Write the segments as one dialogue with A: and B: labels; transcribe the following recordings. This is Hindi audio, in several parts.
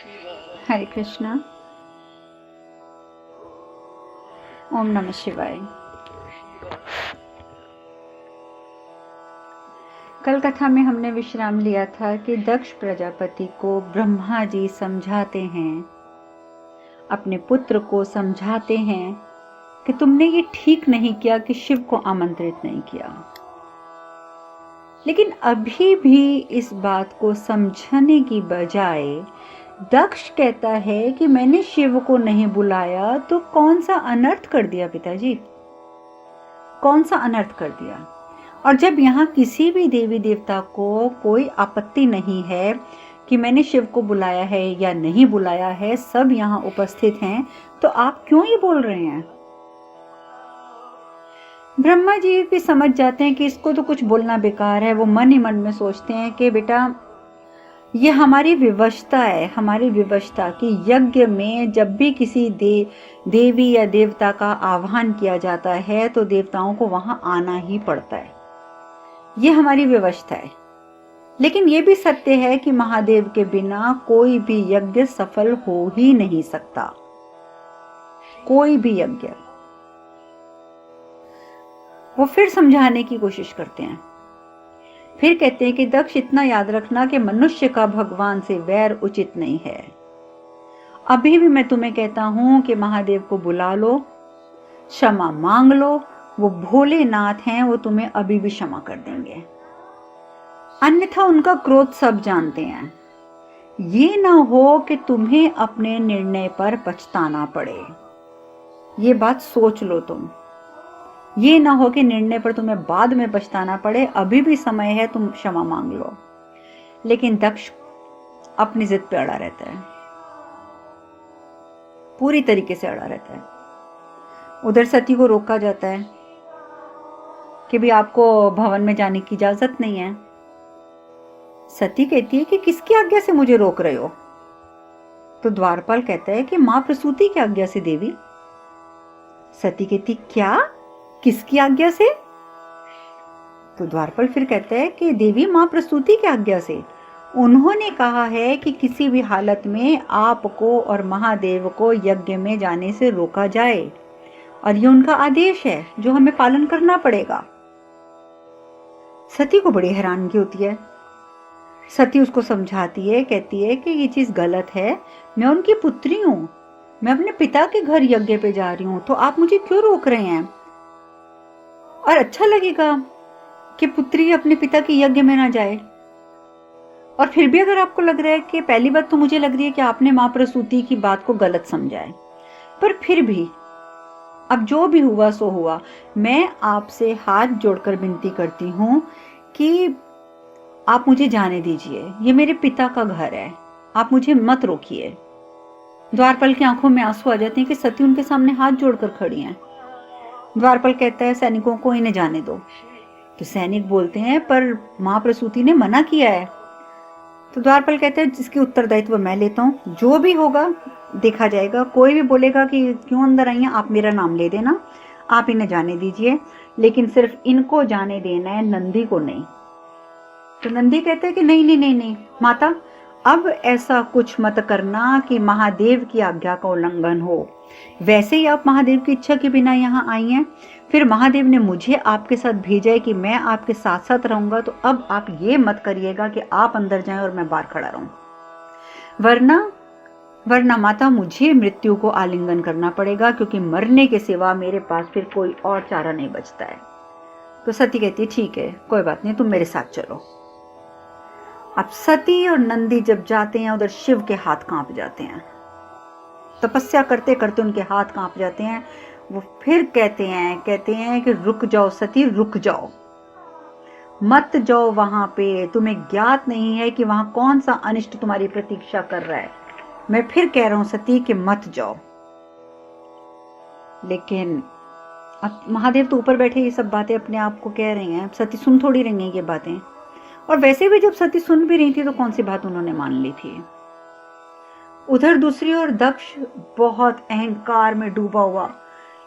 A: हरे कृष्णा। ओम नमः शिवाय। कल कथा में हमने विश्राम लिया था कि दक्ष प्रजापति को ब्रह्मा जी समझाते हैं, अपने पुत्र को समझाते हैं कि तुमने ये ठीक नहीं किया कि शिव को आमंत्रित नहीं किया। लेकिन अभी भी इस बात को समझने की बजाय दक्ष कहता है कि मैंने शिव को नहीं बुलाया तो कौन सा अनर्थ कर दिया पिताजी, कौन सा अनर्थ कर दिया। और जब यहाँ किसी भी देवी देवता को कोई आपत्ति नहीं है कि मैंने शिव को बुलाया है या नहीं बुलाया है, सब यहाँ उपस्थित हैं, तो आप क्यों ये बोल रहे हैं। ब्रह्मा जी भी समझ जाते हैं कि इसको तो कुछ बोलना बेकार है। वो मन ही मन में सोचते हैं कि बेटा ये हमारी विवशता है, हमारी विवशता कि यज्ञ में जब भी किसी देवी या देवता का आह्वान किया जाता है तो देवताओं को वहां आना ही पड़ता है। ये हमारी विवशता है। लेकिन ये भी सत्य है कि महादेव के बिना कोई भी यज्ञ सफल हो ही नहीं सकता, कोई भी यज्ञ। वो फिर समझाने की कोशिश करते हैं, फिर कहते हैं कि दक्ष इतना याद रखना कि मनुष्य का भगवान से वैर उचित नहीं है। अभी भी मैं तुम्हें कहता हूं कि महादेव को बुला लो, क्षमा मांग लो, वो भोलेनाथ हैं, वो तुम्हें अभी भी क्षमा कर देंगे। अन्यथा उनका क्रोध सब जानते हैं। ये ना हो कि तुम्हें अपने निर्णय पर पछताना पड़े, ये बात सोच लो तुम। ये ना हो कि निर्णय पर तुम्हें बाद में पछताना पड़े, अभी भी समय है, तुम क्षमा मांग लो। लेकिन दक्ष अपनी जिद पे अड़ा रहता है, पूरी तरीके से अड़ा रहता है। उधर सती को रोका जाता है कि भी आपको भवन में जाने की इजाजत नहीं है। सती कहती है कि किसकी आज्ञा से मुझे रोक रहे हो। तो द्वारपाल कहता है कि मां प्रसूति की आज्ञा से देवी। सती कहती क्या, किसकी आज्ञा से। तो द्वारपाल फिर कहता है कि देवी मां प्रसूति की आज्ञा से। उन्होंने कहा है कि किसी भी हालत में आपको और महादेव को यज्ञ में जाने से रोका जाए, और ये उनका आदेश है जो हमें पालन करना पड़ेगा। सती को बड़ी हैरानगी होती है। सती उसको समझाती है, कहती है कि ये चीज गलत है, मैं उनकी पुत्री हूं, मैं अपने पिता के घर यज्ञ पे जा रही हूं, तो आप मुझे क्यों रोक रहे हैं। और अच्छा लगेगा कि पुत्री अपने पिता के यज्ञ में ना जाए। और फिर भी अगर आपको लग रहा है कि पहली बात तो मुझे लग रही है कि आपने मां प्रसूति की बात को गलत समझा है, पर फिर भी अब जो भी हुआ सो हुआ। मैं आपसे हाथ जोड़कर विनती करती हूं कि आप मुझे जाने दीजिए, ये मेरे पिता का घर है, आप मुझे मत रोकिए। द्वारपाल की आंखों में आंसू आ जाते हैं कि सती उनके सामने हाथ जोड़कर खड़ी हैं। द्वारपाल कहता है सैनिकों को इन्हें जाने दो। तो सैनिक बोलते हैं पर मां प्रसूति ने मना किया है। तो द्वारपाल कहता है जिसकी उत्तरदायित्व मैं लेता हूँ, जो भी होगा देखा जाएगा। कोई भी बोलेगा कि क्यों अंदर आई हैं, आप मेरा नाम ले देना, आप इन्हें जाने दीजिए, लेकिन सिर्फ इनको जाने देना है, नंदी को नहीं। तो नंदी कहते हैं कि नहीं नहीं नहीं नहीं माता, अब ऐसा कुछ मत करना कि महादेव की आज्ञा का उल्लंघन हो। वैसे ही आप महादेव की इच्छा के बिना यहाँ आई हैं, फिर महादेव ने मुझे आपके साथ भेजा है कि मैं आपके साथ साथ रहूंगा, तो अब आप ये मत करिएगा कि आप अंदर जाएं और मैं बाहर खड़ा रहूं, वरना माता मुझे मृत्यु को आलिंगन करना पड़ेगा, क्योंकि मरने के सिवा मेरे पास फिर कोई और चारा नहीं बचता है। तो सती कहती है ठीक है, कोई बात नहीं, तुम मेरे साथ चलो। अब सती और नंदी जब जाते हैं उधर शिव के हाथ कांप जाते हैं। तपस्या करते करते उनके हाथ कांप जाते हैं। वो फिर कहते हैं कि रुक जाओ सती, रुक जाओ, मत जाओ वहां पे, तुम्हें ज्ञात नहीं है कि वहां कौन सा अनिष्ट तुम्हारी प्रतीक्षा कर रहा है। मैं फिर कह रहा हूं सती कि मत जाओ। लेकिन अब महादेव तो ऊपर बैठे ये सब बातें अपने आप को कह रही हैं, सती सुन थोड़ी रही हैं ये बातें। और वैसे भी जब सती सुन भी रही थी तो कौन सी बात उन्होंने मान ली थी। उधर दूसरी ओर दक्ष बहुत अहंकार में डूबा हुआ,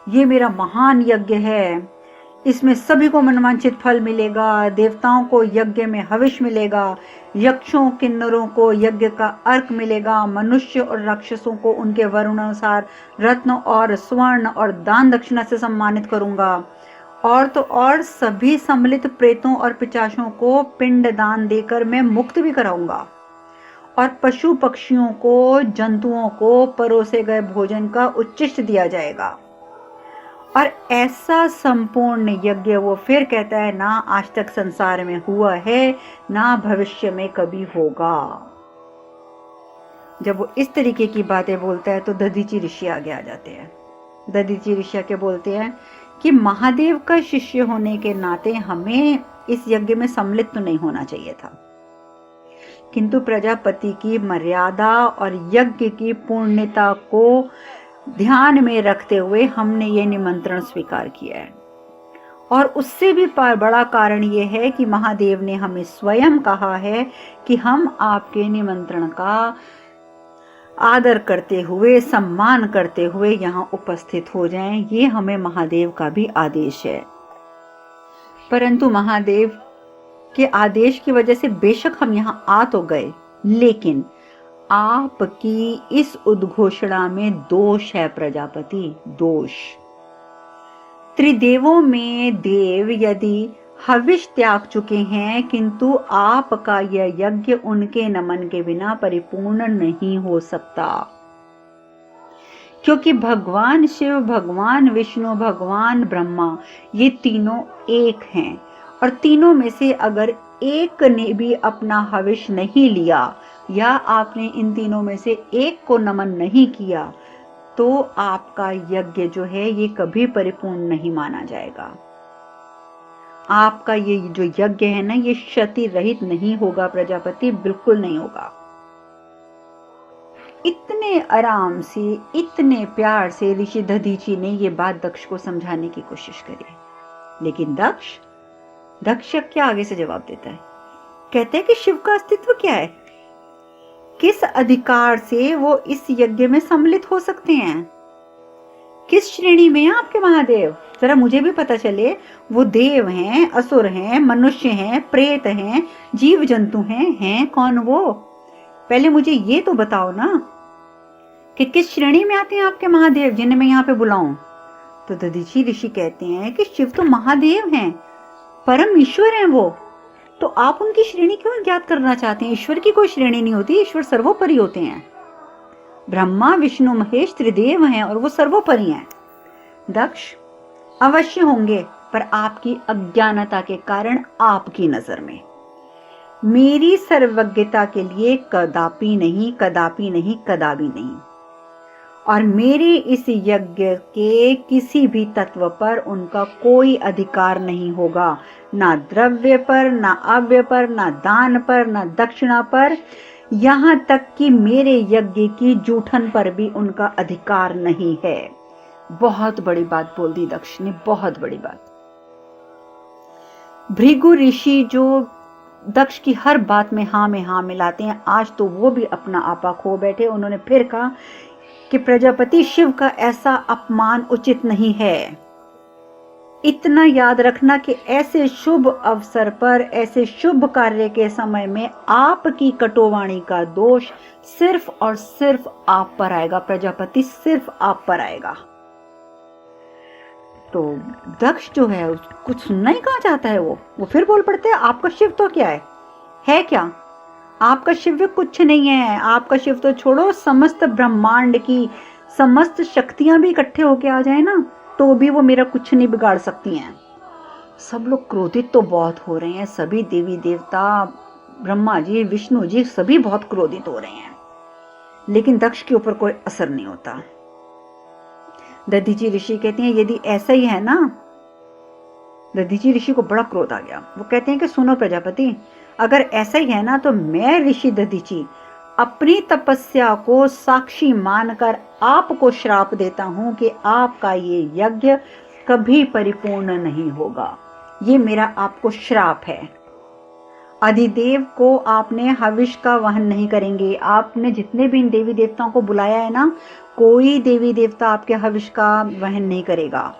A: ये मेरा महान यज्ञ है, इसमें सभी को मनवांछित फल मिलेगा, देवताओं को यज्ञ में हविष मिलेगा, यक्षों किन्नरों को यज्ञ का अर्क मिलेगा, मनुष्य और राक्षसों को उनके वरुणानुसार रत्न और स्वर्ण और दान दक्षिणा से सम्मानित करूंगा, और तो और सभी सम्मिलित प्रेतों और पिशाचों को पिंड दान देकर मैं मुक्त भी कराऊंगा, और पशु पक्षियों को, जंतुओं को परोसे गए भोजन का उच्चिष्ट दिया जाएगा। और ऐसा संपूर्ण यज्ञ वो फिर कहता है ना आज तक संसार में हुआ है, ना भविष्य में कभी होगा। जब वो इस तरीके की बातें बोलता है तो दधीचि ऋषि आगे आ जाते हैं। दधीचि ऋषि के बोलते हैं कि महादेव का शिष्य होने के नाते हमें इस यज्ञ में सम्मिलित तो नहीं होना चाहिए था, किंतु प्रजापति की मर्यादा और यज्ञ की पूर्णता को ध्यान में रखते हुए हमने ये निमंत्रण स्वीकार किया है। और उससे भी बड़ा कारण ये है कि महादेव ने हमें स्वयं कहा है कि हम आपके निमंत्रण का आदर करते हुए, सम्मान करते हुए यहाँ उपस्थित हो जाएं। ये हमें महादेव का भी आदेश है। परंतु महादेव के आदेश की वजह से बेशक हम यहाँ आ तो गए, लेकिन आपकी इस उद्घोषणा में दोष है प्रजापति, दोष। त्रिदेवों में देव यदि हविष त्याग चुके हैं, किंतु आपका यह यज्ञ उनके नमन के बिना परिपूर्ण नहीं हो सकता, क्योंकि भगवान शिव, भगवान विष्णु, भगवान ब्रह्मा ये तीनों एक हैं, और तीनों में से अगर एक ने भी अपना हविष नहीं लिया या आपने इन तीनों में से एक को नमन नहीं किया, तो आपका यज्ञ जो है ये कभी परिपूर्ण नहीं माना जाएगा। आपका ये जो यज्ञ है ना, ये क्षति रहित नहीं होगा प्रजापति, बिल्कुल नहीं होगा। इतने आराम से, इतने प्यार से ऋषि दधीचि ने ये बात दक्ष को समझाने की कोशिश करी, लेकिन दक्ष क्या आगे से जवाब देता है। कहते हैं कि शिव का अस्तित्व क्या है, किस अधिकार से वो इस यज्ञ में सम्मिलित हो सकते हैं, किस श्रेणी में हैं आपके महादेव, जरा मुझे भी पता चले। वो देव हैं, असुर हैं, मनुष्य हैं, प्रेत हैं, जीव जंतु हैं कौन वो? पहले मुझे ये तो बताओ ना कि किस श्रेणी में आते हैं आपके महादेव जिन्हें मैं यहाँ पे बुलाऊं। तो दधीचि ऋषि कहते हैं कि शिव तो महादेव हैं, परम ईश्वर हैं वो, तो आप उनकी श्रेणी क्यों ज्ञात करना चाहते हैं? ईश्वर की कोई श्रेणी नहीं होती, ईश्वर सर्वोपरि होते हैं। ब्रह्मा विष्णु महेश त्रिदेव हैं और वो सर्वोपरि हैं। दक्ष अवश्य होंगे, पर आपकी अज्ञानता के कारण आपकी नजर में। मेरी सर्वज्ञता के लिए कदापि नहीं, कदापि नहीं, कदापि नहीं। और मेरे इस यज्ञ के किसी भी तत्व पर उनका कोई अधिकार नहीं होगा, ना द्रव्य पर, ना अव्य पर, ना दान पर, ना दक्षिणा पर, यहाँ तक कि मेरे यज्ञ की जूठन पर भी उनका अधिकार नहीं है। बहुत बड़ी बात बोल दी दक्ष ने, बहुत बड़ी बात। भृगु ऋषि जो दक्ष की हर बात में हाँ मिलाते हैं, आज तो वो भी अपना आपा खो बैठे। उन्होंने फिर कहा कि प्रजापति शिव का ऐसा अपमान उचित नहीं है। इतना याद रखना कि ऐसे शुभ अवसर पर, ऐसे शुभ कार्य के समय में आपकी कटुवाणी का दोष सिर्फ और सिर्फ आप पर आएगा प्रजापति, सिर्फ आप पर आएगा। तो दक्ष जो है कुछ सुनना ही कहाँ चाहता है, वो फिर बोल पड़ते हैं आपका शिव तो क्या है क्या? आपका शिव कुछ नहीं है। आपका शिव तो छोड़ो, समस्त ब्रह्मांड की समस्त शक्तियां भी इकट्ठे होके आ जाए ना, तो भी वो मेरा कुछ नहीं बिगाड़ सकती हैं। सब लोग क्रोधित तो बहुत हो रहे हैं, सभी देवी देवता, ब्रह्मा जी, विष्णु जी, सभी बहुत क्रोधित हो रहे हैं, लेकिन दक्ष के ऊपर कोई असर नहीं होता। दधीचि ऋषि कहते हैं यदि ऐसा ही है ना, दधीचि ऋषि को बड़ा क्रोध आ गया। वो कहते हैं कि सुनो प्रजापति, अगर ऐसा ही है ना, तो मैं ऋषि दधीचि अपनी तपस्या को साक्षी मानकर आपको श्राप देता हूं कि आपका ये यज्ञ कभी परिपूर्ण नहीं होगा। ये मेरा आपको श्राप है। अधिदेव को आपने हविष का वहन नहीं करेंगे। आपने जितने भी इन देवी देवताओं को बुलाया है ना, कोई देवी देवता आपके हविष का वहन नहीं करेगा।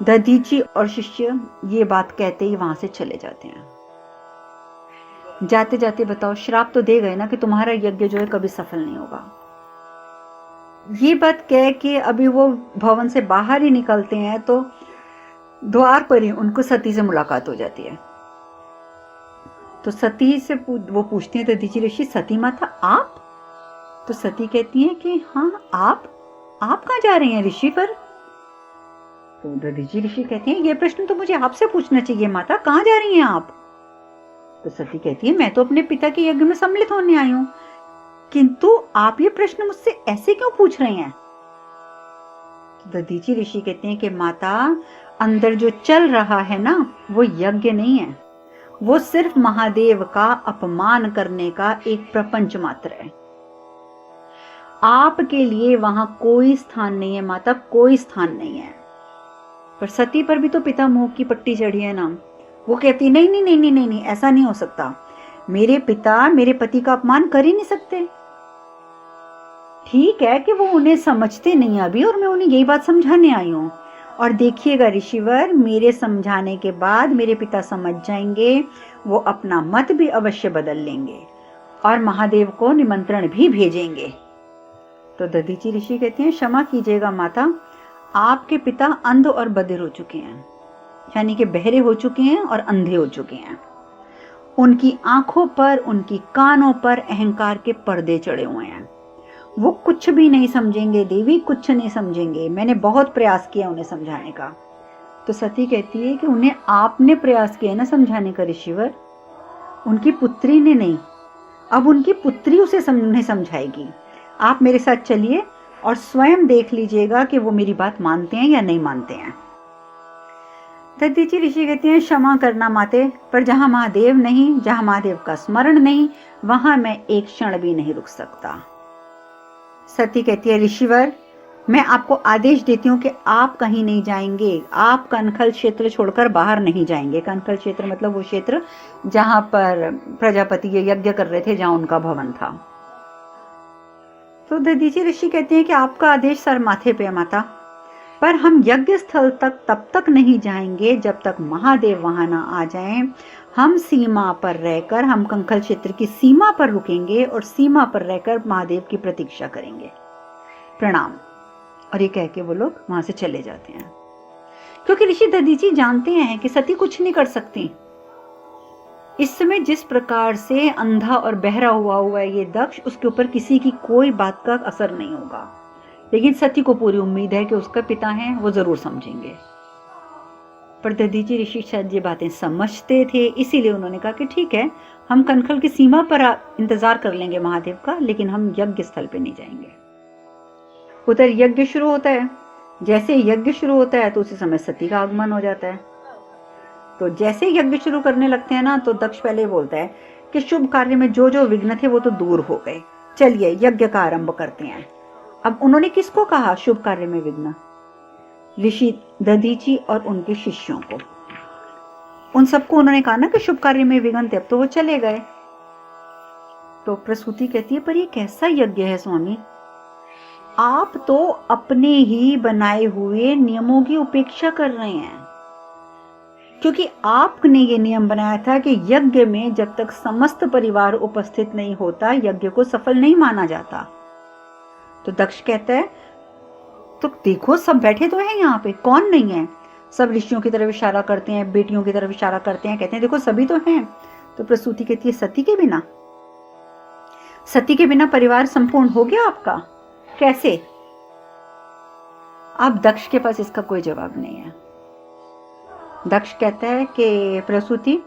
A: दधीची और शिष्य ये बात कहते ही वहां से चले जाते हैं। जाते जाते बताओ, श्राप तो दे गए ना कि तुम्हारा यज्ञ जो है कभी सफल नहीं होगा। ये बात कह के अभी वो भवन से बाहर ही निकलते हैं तो द्वार पर ही उनको सती से मुलाकात हो जाती है। तो सती से वो पूछती हैं दधीची ऋषि, सती माता आप? तो सती कहती है कि हाँ आप कहाँ जा रही हैं ऋषि पर? तो दधीची ऋषि कहती हैं, ये प्रश्न तो मुझे आपसे पूछना चाहिए माता, कहाँ जा रही हैं आप? तो सती कहती है, मैं तो अपने पिता के यज्ञ में सम्मिलित होने आई हूं, किंतु आप ये प्रश्न मुझसे ऐसे क्यों पूछ रहे हैं? तो दधीची ऋषि कहते हैं कि माता, अंदर जो चल रहा है ना वो यज्ञ नहीं है, वो सिर्फ महादेव का अपमान करने का एक प्रपंच मात्र है। आपके लिए वहां कोई स्थान नहीं है माता, कोई स्थान नहीं है। पर सती पर भी तो पिता मोह की पट्टी चढ़ी है ना। वो कहती नहीं नहीं नहीं नहीं नहीं नहीं, ऐसा नहीं हो सकता, मेरे पिता मेरे पति का अपमान कर ही नहीं सकते। ठीक है कि वो उन्हें समझते नहीं अभी, और मैं उन्हें यही बात समझाने आई हूं। और देखिएगा ऋषिवर, मेरे समझाने के बाद मेरे पिता समझ जाएंगे, वो अपना मत भी अवश्य बदल लेंगे और महादेव को निमंत्रण भी भेजेंगे। तो दधीची ऋषि कहती हैं, क्षमा कीजिएगा माता, आपके पिता अंध और बधिर हो चुके हैं, यानी कि बहरे हो चुके हैं और अंधे हो चुके हैं। उनकी आंखों पर, उनकी कानों पर अहंकार के पर्दे चढ़े हुए हैं। वो कुछ भी नहीं समझेंगे देवी, कुछ नहीं समझेंगे। मैंने बहुत प्रयास किया उन्हें समझाने का। तो सती कहती है कि उन्हें आपने प्रयास किया ना समझाने का ऋषिवर, उनकी पुत्री ने नहीं। अब उनकी पुत्री उन्हें समझाएगी। आप मेरे साथ चलिए और स्वयं देख लीजिएगा कि वो मेरी बात मानते हैं या नहीं मानते हैं। दधीची ऋषि कहते हैं, क्षमा करना माते, पर जहां महादेव नहीं, जहां महादेव का स्मरण नहीं, वहां मैं एक क्षण भी नहीं रुक सकता। सती कहती है, ऋषिवर, मैं आपको आदेश देती हूँ कि आप कहीं नहीं जाएंगे, आप कनखल क्षेत्र छोड़कर बाहर नहीं जाएंगे। कनखल क्षेत्र मतलब वो क्षेत्र जहां पर प्रजापति ये यज्ञ कर रहे थे, जहां उनका भवन था। तो दधीची ऋषि कहते हैं कि आपका आदेश सर माथे पे है माता, पर हम यज्ञ स्थल तक तब तक नहीं जाएंगे जब तक महादेव वहां ना आ जाएं। हम सीमा पर रहकर, हम कंखल क्षेत्र की सीमा पर रुकेंगे और सीमा पर रहकर महादेव की प्रतीक्षा करेंगे। प्रणाम। और ये कह के वो लोग वहां से चले जाते हैं, क्योंकि ऋषि दधीची जानते हैं कि सती कुछ नहीं कर सकती। इस समय जिस प्रकार से अंधा और बहरा हुआ है ये दक्ष, उसके ऊपर किसी की कोई बात का असर नहीं होगा। लेकिन सती को पूरी उम्मीद है कि उसका पिता है, वो जरूर समझेंगे। पर दधीची ऋषि शायद ये बातें समझते थे, इसीलिए उन्होंने कहा कि ठीक है, हम कनखल की सीमा पर इंतजार कर लेंगे महादेव का, लेकिन हम यज्ञ स्थल पे नहीं जाएंगे। उधर यज्ञ शुरू होता है। जैसे यज्ञ शुरू होता है तो उसी समय सती का आगमन हो जाता है। तो जैसे यज्ञ शुरू करने लगते हैं ना, तो दक्ष पहले बोलता है कि शुभ कार्य में जो जो विघ्न थे वो तो दूर हो गए, चलिए यज्ञ का आरंभ करते हैं। अब उन्होंने किसको कहा शुभ कार्य में विघ्न? ऋषि दधीची और उनके शिष्यों को। उन सबको उन्होंने कहा ना कि शुभ कार्य में विघ्न थे, अब तो वो चले गए। तो प्रसूति कहती है, पर ये कैसा यज्ञ है स्वामी, आप तो अपने ही बनाए हुए नियमों की उपेक्षा कर रहे हैं, क्योंकि आपने ये नियम बनाया था कि यज्ञ में जब तक समस्त परिवार उपस्थित नहीं होता यज्ञ को सफल नहीं माना जाता। तो दक्ष कहता है, तो देखो सब बैठे तो हैं यहाँ पे, कौन नहीं है? सब ऋषियों की तरफ इशारा करते हैं, बेटियों की तरफ इशारा करते हैं, कहते हैं देखो सभी तो हैं। तो प्रसूति कहती है, सती के बिना? सती के बिना परिवार संपूर्ण हो गया आपका? कैसे? अब दक्ष के पास इसका कोई जवाब नहीं है। दक्ष कहता है कि प्रसूति,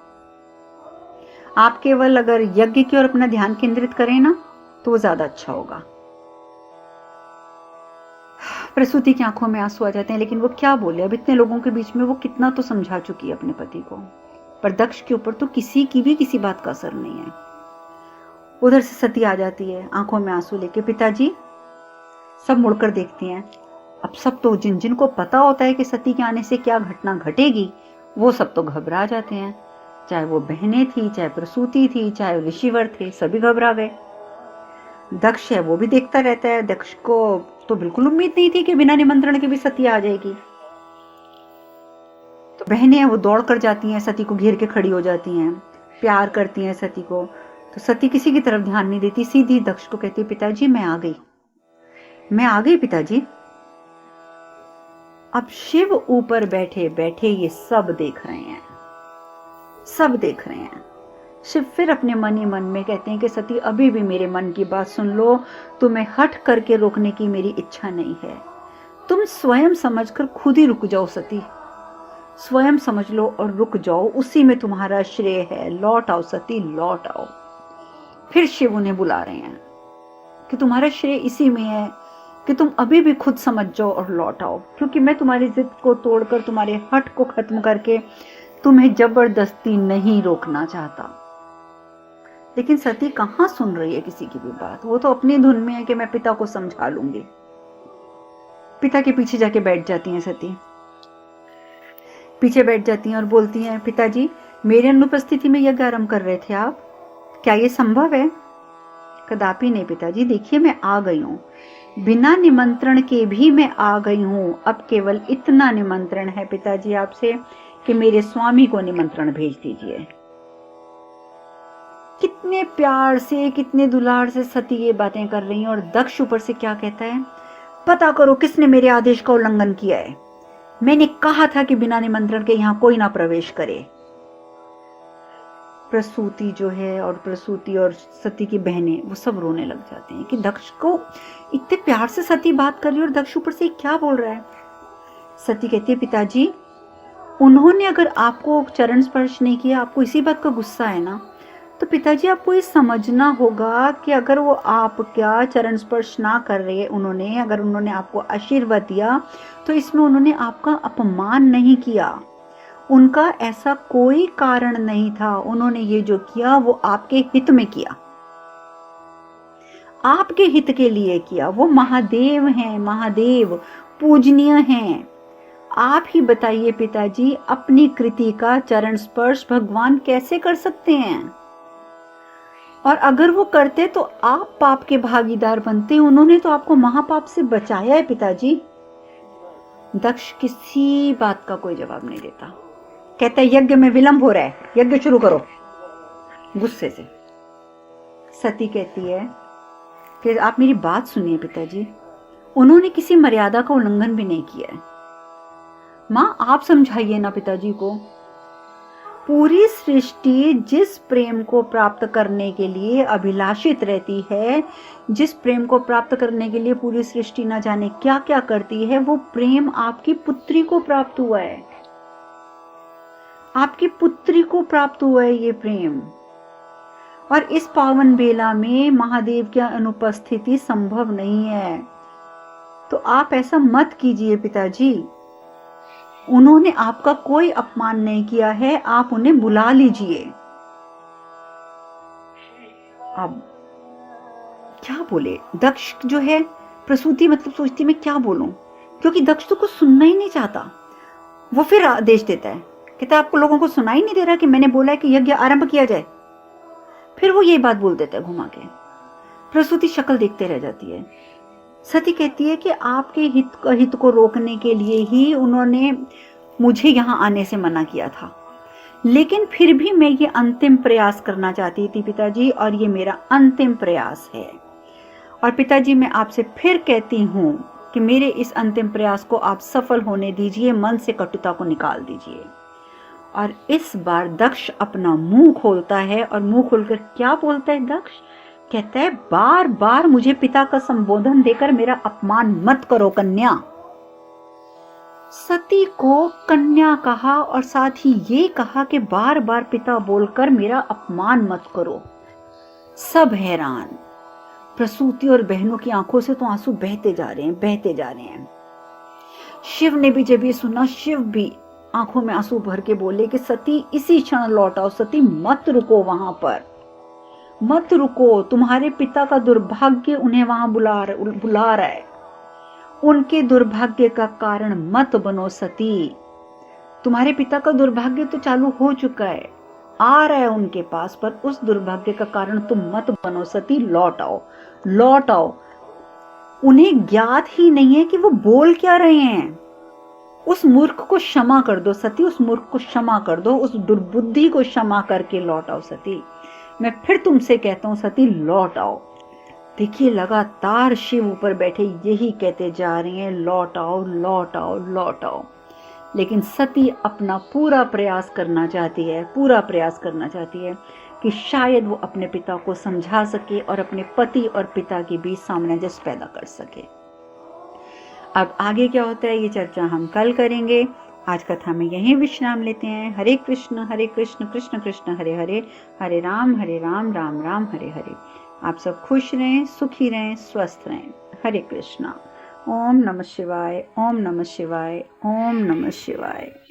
A: आप केवल अगर यज्ञ की ओर अपना ध्यान केंद्रित करें ना तो वो ज्यादा अच्छा होगा। प्रसूति की आंखों में आंसू आ जाते हैं, लेकिन वो क्या बोले, अब इतने लोगों के बीच में वो कितना तो समझा चुकी है अपने पति को, पर दक्ष के ऊपर तो किसी की भी किसी बात का असर नहीं है। उधर से सती आ जाती है आंखों में आंसू लेके। पिताजी सब मुड़कर देखती हैं। अब सब तो जिन जिन को पता होता है कि सती के आने से क्या घटना घटेगी, वो सब तो घबरा जाते हैं। चाहे वो बहनें थी, चाहे प्रसूति थी, चाहे ऋषिवर थे, सभी घबरा गए। दक्ष है वो भी देखता रहता है। दक्ष को तो बिल्कुल उम्मीद नहीं थी कि बिना निमंत्रण के भी सती आ जाएगी। तो बहनें हैं वो दौड़ कर जाती हैं, सती को घेर के खड़ी हो जाती हैं, प्यार करती हैं सती को। तो सती किसी की तरफ ध्यान नहीं देती, सीधी दक्ष को कहती है पिताजी मैं आ गई, मैं आ गई पिताजी। अब शिव ऊपर बैठे बैठे ये सब देख रहे हैं, सब देख रहे हैं। शिव फिर अपने मन ही मन में कहते हैं कि सती अभी भी मेरे मन की बात सुन लो, तुम्हें हट करके रोकने की मेरी इच्छा नहीं है, तुम स्वयं समझकर खुद ही रुक जाओ सती, स्वयं समझ लो और रुक जाओ, उसी में तुम्हारा श्रेय है, लौट आओ सती लौट आओ। फिर शिव उन्हें बुला रहे हैं कि तुम्हारा श्रेय इसी में है कि तुम अभी भी खुद समझ जाओ और लौट आओ, क्योंकि मैं तुम्हारी जिद को तोड़कर, तुम्हारे हट को खत्म करके तुम्हें जबरदस्ती नहीं रोकना चाहता। लेकिन सती कहाँ सुन रही है किसी की भी बात, वो तो अपनी धुन में है कि मैं पिता को समझा लूंगी। पिता के पीछे जाके बैठ जाती हैं सती, पीछे बैठ जाती हैं और बोलती हैं पिताजी मेरे अनुपस्थिति में यज्ञ आरंभ कर रहे थे आप, क्या ये संभव है? कदापि नहीं पिताजी, देखिए मैं आ गई हूँ, बिना निमंत्रण के भी मैं आ गई हूँ, अब केवल इतना निमंत्रण है पिताजी आपसे कि मेरे स्वामी को निमंत्रण भेज दीजिए। कितने प्यार से, कितने दुलार से सती ये बातें कर रही हैं और दक्ष ऊपर से क्या कहता है, पता करो किसने मेरे आदेश का उल्लंघन किया है, मैंने कहा था कि बिना निमंत्रण के यहां कोई ना प्रवेश करे। प्रसूति जो है और प्रसूति और सती की बहनें वो सब रोने लग जाते हैं कि दक्ष को इतने प्यार से सती बात कर रही है और दक्ष ऊपर से क्या बोल रहा है। सती कहती है पिताजी उन्होंने अगर आपको चरण स्पर्श नहीं किया, आपको इसी बात का गुस्सा है ना, तो पिताजी आपको ये समझना होगा कि अगर वो आपका चरण स्पर्श ना कर रहे, उन्होंने अगर उन्होंने आपको आशीर्वाद दिया तो इसमें उन्होंने आपका अपमान नहीं किया, उनका ऐसा कोई कारण नहीं था, उन्होंने ये जो किया वो आपके हित में किया, आपके हित के लिए किया। वो महादेव हैं, महादेव पूजनीय हैं। आप ही बताइए पिताजी अपनी कृति का चरण स्पर्श भगवान कैसे कर सकते हैं, और अगर वो करते तो आप पाप के भागीदार बनते, उन्होंने तो आपको महापाप से बचाया है पिताजी। दक्ष किसी बात का कोई जवाब नहीं देता, कहता है यज्ञ में विलंब हो रहा है, यज्ञ शुरू करो, गुस्से से। सती कहती है कि आप मेरी बात सुनिए पिताजी, उन्होंने किसी मर्यादा का उल्लंघन भी नहीं किया है। मां आप समझाइए ना पिताजी को, पूरी सृष्टि जिस प्रेम को प्राप्त करने के लिए अभिलाषित रहती है, जिस प्रेम को प्राप्त करने के लिए पूरी सृष्टि न जाने क्या क्या करती है, वो प्रेम आपकी पुत्री को प्राप्त हुआ है, आपकी पुत्री को प्राप्त हुआ है ये प्रेम। और इस पावन बेला में महादेव की अनुपस्थिति संभव नहीं है, तो आप ऐसा मत कीजिए पिताजी, उन्होंने आपका कोई अपमान नहीं किया है, आप उन्हें बुला लीजिए। अब क्या बोले दक्ष जो है, प्रसूति मतलब सोचती मैं क्या बोलूं, क्योंकि दक्ष तो कुछ सुनना ही नहीं चाहता। वो फिर आदेश देता है, कहता है आपको लोगों को सुनाई नहीं दे रहा कि मैंने बोला है कि यज्ञ आरंभ किया जाए। फिर वो ये बात बोल देता है घुमा के। प्रसूति शक्ल देखते रह जाती है। सती कहती है कि आपके हित को रोकने के लिए ही उन्होंने मुझे यहाँ आने से मना किया था, लेकिन फिर भी मैं ये अंतिम प्रयास करना चाहती थी पिताजी, और ये मेरा अंतिम प्रयास है। और पिताजी मैं आपसे फिर कहती हूँ कि मेरे इस अंतिम प्रयास को आप सफल होने दीजिए, मन से कटुता को निकाल दीजिए। और इस बार दक्ष अपना मुंह खोलता है, और मुंह खोलकर क्या बोलता है दक्ष, कहता है बार बार मुझे पिता का संबोधन देकर मेरा अपमान मत करो कन्या। सती को कन्या कहा और साथ ही ये कहा कि बार बार पिता बोलकर मेरा अपमान मत करो। सब हैरान, प्रसूति और बहनों की आंखों से तो आंसू बहते जा रहे हैं, बहते जा रहे हैं। शिव ने भी जब ये सुना, शिव भी आंखों में आंसू भर के बोले कि सती इसी क्षण लौट आओ, सती मत रुको, वहां पर मत रुको, तुम्हारे पिता का दुर्भाग्य उन्हें वहां बुला रहा है, उनके दुर्भाग्य का कारण मत बनो सती। तुम्हारे पिता का दुर्भाग्य तो चालू हो चुका है, आ रहा है उनके पास, पर उस दुर्भाग्य का कारण तुम मत बनो सती, लौट आओ, लौट आओ। उन्हें ज्ञात ही नहीं है कि वो बोल क्या रहे हैं, उस मूर्ख को क्षमा कर दो सती, उस मूर्ख को क्षमा कर दो, उस दुर्बुद्धि को क्षमा करके लौट आओ सती। मैं फिर तुमसे कहता हूँ सती, लौट आओ। देखिए लगातार शिव ऊपर बैठे यही कहते जा रहे हैं, लौट आओ लौट आओ लौट आओ। लेकिन सती अपना पूरा प्रयास करना चाहती है, पूरा प्रयास करना चाहती है कि शायद वो अपने पिता को समझा सके और अपने पति और पिता के बीच सामंजस्य पैदा कर सके। अब आगे क्या होता है ये चर्चा हम कल करेंगे। आज कथा में यहीं विश्राम लेते हैं। हरे कृष्ण कृष्ण कृष्ण हरे हरे, हरे राम राम राम हरे हरे। आप सब खुश रहें, सुखी रहें, स्वस्थ रहें। हरे कृष्णा। ओम नमः शिवाय, ओम नमः शिवाय, ओम नमः शिवाय।